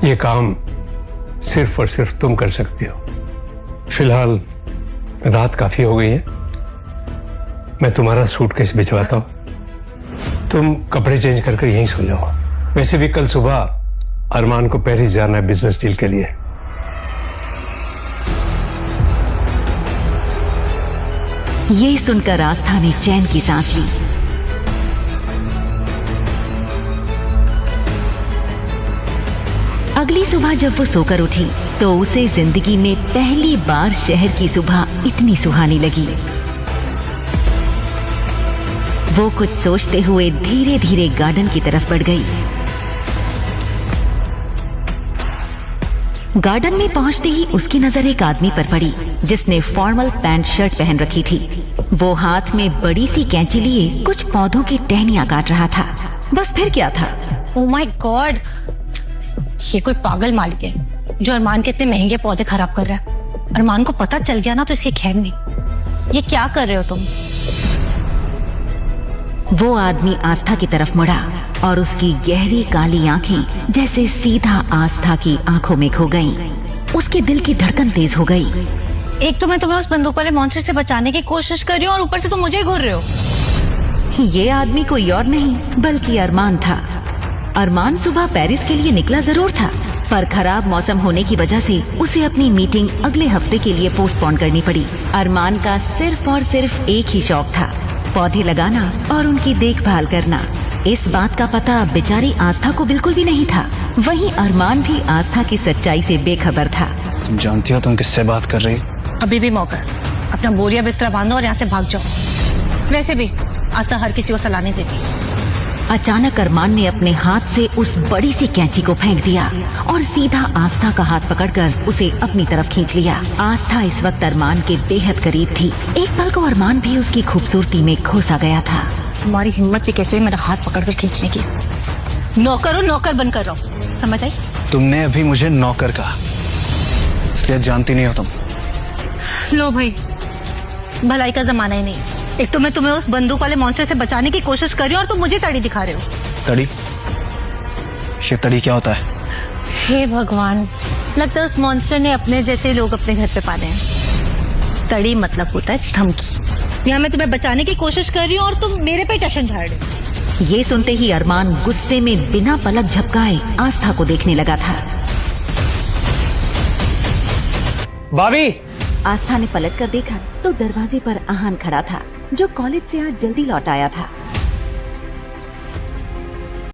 ये काम सिर्फ और सिर्फ तुम कर सकती हो। फिलहाल रात काफी हो गई है, मैं तुम्हारा सूटकेस भिजवाता हूं, तुम कपड़े चेंज करके यहीं सो जाओ। वैसे भी कल सुबह अरमान को पेरिस जाना है बिजनेस डील के लिए। ये सुनकर आस्था ने चैन की सांस ली। अगली सुबह जब वो सोकर उठी तो उसे जिंदगी में पहली बार शहर की सुबह इतनी सुहानी लगी। वो कुछ सोचते हुए धीरे धीरे गार्डन की तरफ बढ़ गई। गार्डन में पहुंचते ही उसकी नजर एक आदमी पर पड़ी जिसने फॉर्मल पैंट शर्ट पहन रखी थी। वो हाथ में बड़ी सी कैंची लिए कुछ पौधों की टहनियां काट रहा था। बस फिर क्या था? ओह माय गॉड, ये कोई पागल मालिक है जो अरमान के इतने महंगे पौधे खराब कर रहा है। अरमान को पता चल गया ना तो इसके खैर नहीं। ये क्या कर रहे हो तुम? वो आदमी आस्था की तरफ मुड़ा और उसकी गहरी काली आंखें जैसे सीधा आस्था की आंखों में खो गईं। उसके दिल की धड़कन तेज हो गई। एक तो मैं तुम्हें उस बंदूक वाले मॉन्स्टर से बचाने की कोशिश कर रही हूँ और ऊपर से तुम मुझे घूर रहे हो। ये आदमी कोई और नहीं बल्कि अरमान था। अरमान सुबह पेरिस के लिए निकला जरूर था, पर खराब मौसम होने की वजह से उसे अपनी मीटिंग अगले हफ्ते के लिए पोस्टपोन करनी पड़ी। अरमान का सिर्फ और सिर्फ एक ही शौक था, पौधे लगाना और उनकी देखभाल करना। इस बात का पता बेचारी आस्था को बिल्कुल भी नहीं था। वहीं अरमान भी आस्था की सच्चाई से बेखबर था। तुम जानती हो तुम किससे बात कर रही? अभी भी मौका, अपना बोरिया बिस्तरा बांधो और यहाँ से भाग जाओ। वैसे भी आस्था हर किसी को सलाह नहीं देती। अचानक अरमान ने अपने हाथ से उस बड़ी सी कैंची को फेंक दिया और सीधा आस्था का हाथ पकड़कर उसे अपनी तरफ खींच लिया। आस्था इस वक्त अरमान के बेहद करीब थी। एक पल को अरमान भी उसकी खूबसूरती में खो सा गया था। तुम्हारी हिम्मत भी कैसे हुई मेरा हाथ पकड़कर खींचने की? नौकर हो, नौकर बनकर रहो, समझ आई? तुमने अभी मुझे नौकर कहा, इसलिए जानती नहीं हो तुम। लो भाई, भलाई का जमाना ही नहीं। एक तो मैं तुम्हें उस बंदूक वाले मॉन्स्टर से बचाने की कोशिश कर रही हूँ और तुम मुझे तड़ी दिखा रहे हो। तड़ी? ये तड़ी क्या होता है? हे भगवान, लगता है उस मॉन्स्टर ने अपने जैसे लोग अपने घर पे पाले हैं। तड़ी मतलब होता है धमकी। यहाँ मैं तुम्हें बचाने की कोशिश कर रही हूँ और तुम मेरे पे टशन झाड़ रहे हो। ये सुनते ही अरमान गुस्से में बिना पलक झपकाए आस्था को देखने लगा था। भाभी! आस्था ने पलट कर देखा तो दरवाजे पर आहान खड़ा था, जो कॉलेज से आज जल्दी लौट आया था।